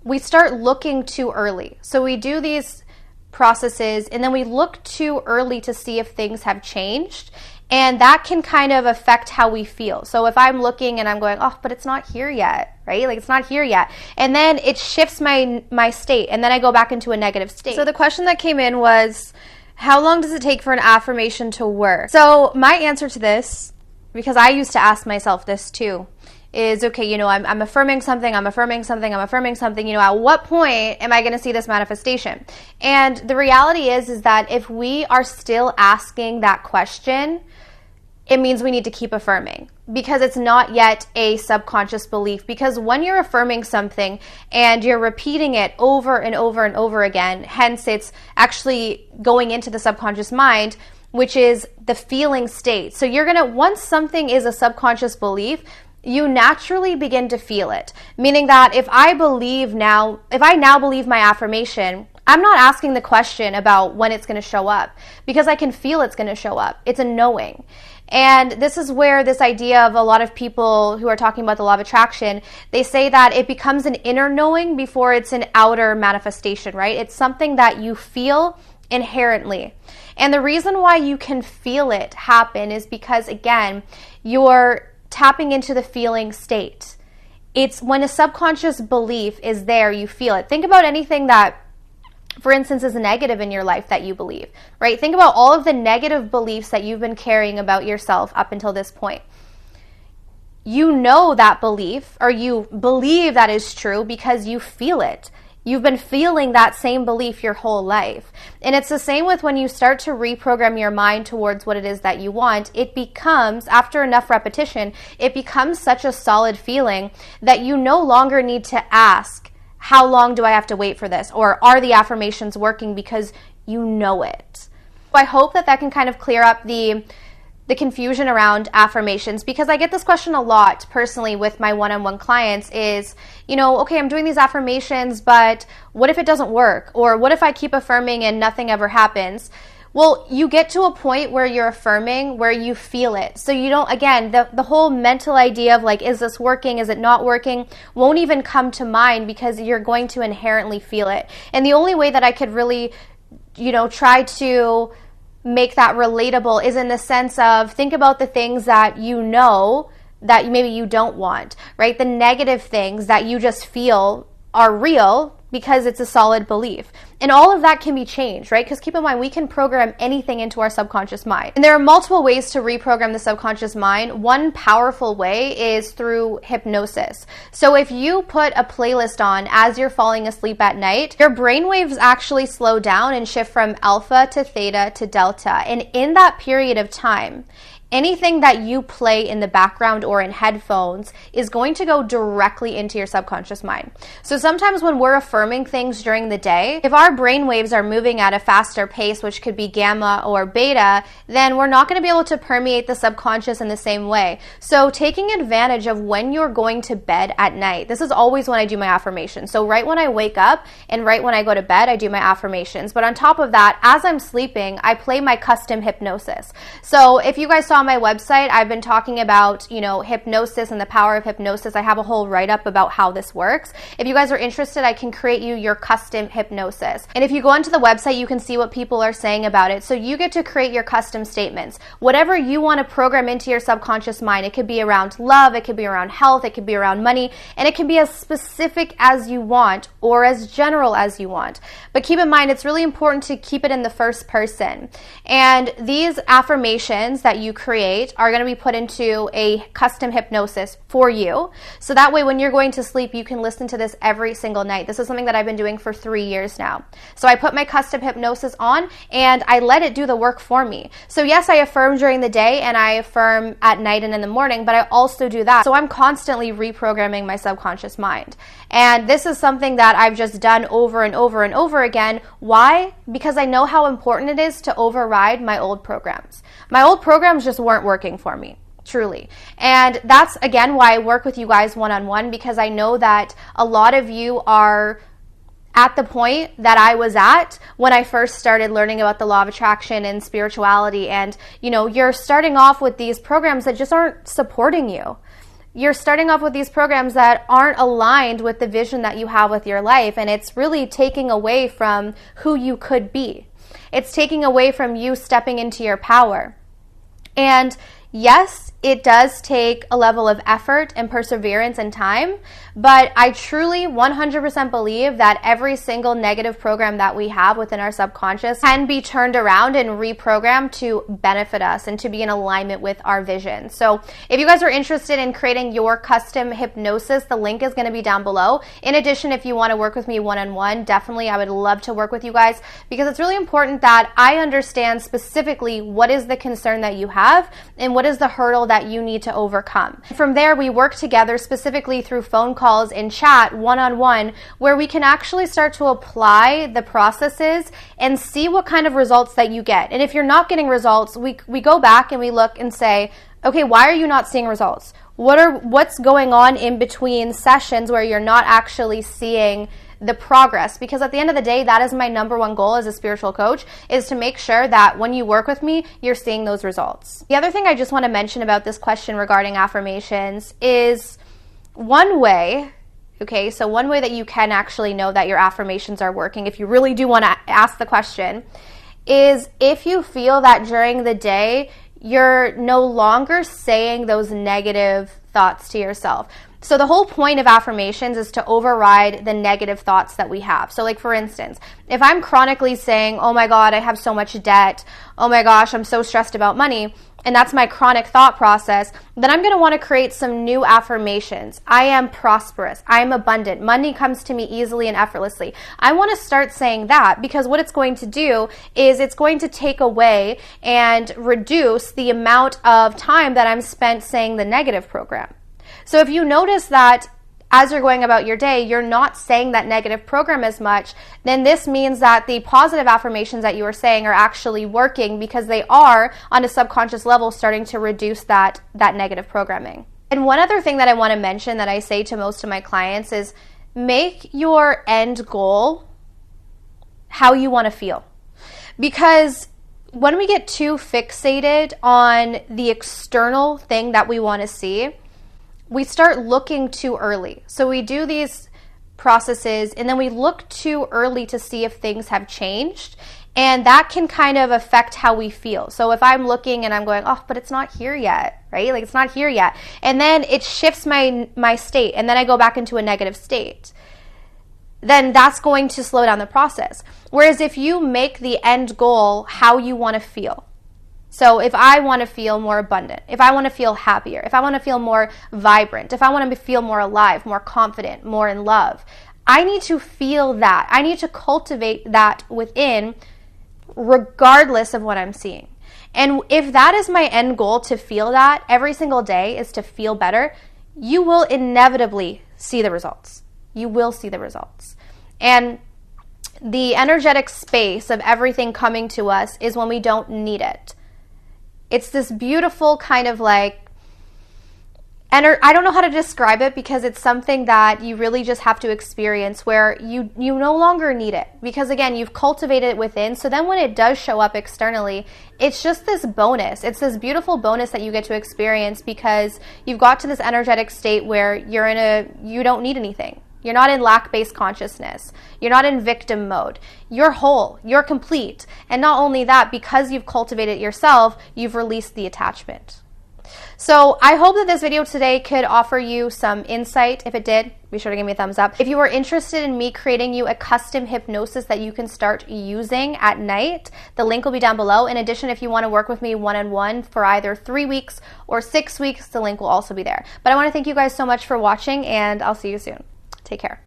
we start looking too early. So we do these processes and then we look too early to see if things have changed. And that can kind of affect how we feel. So if I'm looking and I'm going, oh, but it's not here yet, right? Like, it's not here yet. And then it shifts my state, and then I go back into a negative state. So the question that came in was, how long does it take for an affirmation to work? So my answer to this, because I used to ask myself this too, is, okay, you know, I'm affirming something, I'm affirming something, I'm affirming something, you know, at what point am I going to see this manifestation? And the reality is that if we are still asking that question, it means we need to keep affirming, because it's not yet a subconscious belief. Because when you're affirming something and you're repeating it over and over and over again, hence it's actually going into the subconscious mind, which is the feeling state. So you're going to, once something is a subconscious belief, you naturally begin to feel it. Meaning that if I now believe my affirmation, I'm not asking the question about when it's going to show up, because I can feel it's going to show up. It's a knowing. And this is where this idea of a lot of people who are talking about the law of attraction, they say that it becomes an inner knowing before it's an outer manifestation, right? It's something that you feel inherently. And the reason why you can feel it happen is because, again, you're tapping into the feeling state. It's when a subconscious belief is there, you feel it. Think about anything that, for instance, is negative in your life that you believe, right? Think about all of the negative beliefs that you've been carrying about yourself up until this point. You know that belief, or you believe that is true because you feel it. You've been feeling that same belief your whole life. And it's the same with when you start to reprogram your mind towards what it is that you want. It becomes, after enough repetition, it becomes such a solid feeling that you no longer need to ask, how long do I have to wait for this? Or are the affirmations working, because you know it? I hope that can kind of clear up the confusion around affirmations, because I get this question a lot personally with my one-on-one clients is, you know, okay, I'm doing these affirmations, but what if it doesn't work? Or what if I keep affirming and nothing ever happens? Well, you get to a point where you're affirming, where you feel it. So you don't, again, the whole mental idea of like, is this working? Is it not working? Won't even come to mind, because you're going to inherently feel it. And the only way that I could really, you know, try to make that relatable is in the sense of, think about the things that you know that maybe you don't want, right? The negative things that you just feel are real because it's a solid belief. And all of that can be changed, right? Because keep in mind, we can program anything into our subconscious mind. And there are multiple ways to reprogram the subconscious mind. One powerful way is through hypnosis. So if you put a playlist on as you're falling asleep at night, your brainwaves actually slow down and shift from alpha to theta to delta. And in that period of time, anything that you play in the background or in headphones is going to go directly into your subconscious mind. So sometimes when we're affirming things during the day, if our brain waves are moving at a faster pace, which could be gamma or beta, then we're not going to be able to permeate the subconscious in the same way. So taking advantage of when you're going to bed at night, this is always when I do my affirmations. So right when I wake up and right when I go to bed, I do my affirmations. But on top of that, as I'm sleeping, I play my custom hypnosis. So if you guys saw my website, I've been talking about, you know, hypnosis and the power of hypnosis. I have a whole write-up about how this works. If you guys are interested, I can create you your custom hypnosis. And if you go onto the website, you can see what people are saying about it. So you get to create your custom statements. Whatever you want to program into your subconscious mind, it could be around love, it could be around health, it could be around money, and it can be as specific as you want or as general as you want. But keep in mind, it's really important to keep it in the first person. And these affirmations that you create are going to be put into a custom hypnosis for you. So that way, when you're going to sleep, you can listen to this every single night. This is something that I've been doing for 3 years now. So I put my custom hypnosis on and I let it do the work for me. So yes, I affirm during the day and I affirm at night and in the morning, but I also do that. So I'm constantly reprogramming my subconscious mind. And this is something that I've just done over and over and over again. Why? Because I know how important it is to override my old programs. My old programs just weren't working for me, truly. And that's, again, why I work with you guys one-on-one, because I know that a lot of you are at the point that I was at when I first started learning about the law of attraction and spirituality. And, you know, you're starting off with these programs that just aren't supporting you. you're starting off with these programs that aren't aligned with the vision that you have with your life, and it's really taking away from who you could be. It's taking away from you stepping into your power. And yes, it does take a level of effort and perseverance and time, but I truly 100% believe that every single negative program that we have within our subconscious can be turned around and reprogrammed to benefit us and to be in alignment with our vision. So if you guys are interested in creating your custom hypnosis, the link is going to be down below. In addition, if you want to work with me one-on-one, definitely I would love to work with you guys, because it's really important that I understand specifically what is the concern that you have and what is the hurdle that you need to overcome. From there, we work together specifically through phone calls and chat one-on-one, where we can actually start to apply the processes and see what kind of results that you get. And if you're not getting results, we go back and we look and say, okay, why are you not seeing results? What's going on in between sessions where you're not actually seeing the progress? Because at the end of the day, that is my number one goal as a spiritual coach, is to make sure that when you work with me, you're seeing those results. The other thing I just want to mention about this question regarding affirmations is one way that you can actually know that your affirmations are working, if you really do want to ask the question, is if you feel that during the day, you're no longer saying those negative thoughts to yourself. So the whole point of affirmations is to override the negative thoughts that we have. So like, for instance, if I'm chronically saying, oh my God, I have so much debt, oh my gosh, I'm so stressed about money, and that's my chronic thought process, then I'm going to want to create some new affirmations. I am prosperous. I am abundant. Money comes to me easily and effortlessly. I want to start saying that, because what it's going to do is it's going to take away and reduce the amount of time that I'm spent saying the negative program. So if you notice that as you're going about your day, you're not saying that negative program as much, then this means that the positive affirmations that you are saying are actually working, because they are on a subconscious level starting to reduce that negative programming. And one other thing that I want to mention that I say to most of my clients is, make your end goal how you want to feel. Because when we get too fixated on the external thing that we want to see, we start looking too early. So we do these processes and then we look too early to see if things have changed, and that can kind of affect how we feel. So if I'm looking and I'm going, oh, but it's not here yet, right? Like, it's not here yet. And then it shifts my state, and then I go back into a negative state. Then that's going to slow down the process. Whereas if you make the end goal how you want to feel, so if I want to feel more abundant, if I want to feel happier, if I want to feel more vibrant, if I want to feel more alive, more confident, more in love, I need to feel that. I need to cultivate that within, regardless of what I'm seeing. And if that is my end goal, to feel that every single day, is to feel better, you will inevitably see the results. You will see the results. And the energetic space of everything coming to us is when we don't need it. It's this beautiful kind of like, I don't know how to describe it, because it's something that you really just have to experience, where you no longer need it, because again, you've cultivated it within. So then when it does show up externally, it's just this bonus. It's this beautiful bonus that you get to experience, because you've got to this energetic state where you don't need anything. You're not in lack-based consciousness. You're not in victim mode. You're whole. You're complete. And not only that, because you've cultivated it yourself, you've released the attachment. So I hope that this video today could offer you some insight. If it did, be sure to give me a thumbs up. If you are interested in me creating you a custom hypnosis that you can start using at night, the link will be down below. In addition, if you want to work with me one-on-one for either 3 weeks or 6 weeks, the link will also be there. But I want to thank you guys so much for watching, and I'll see you soon. Take care.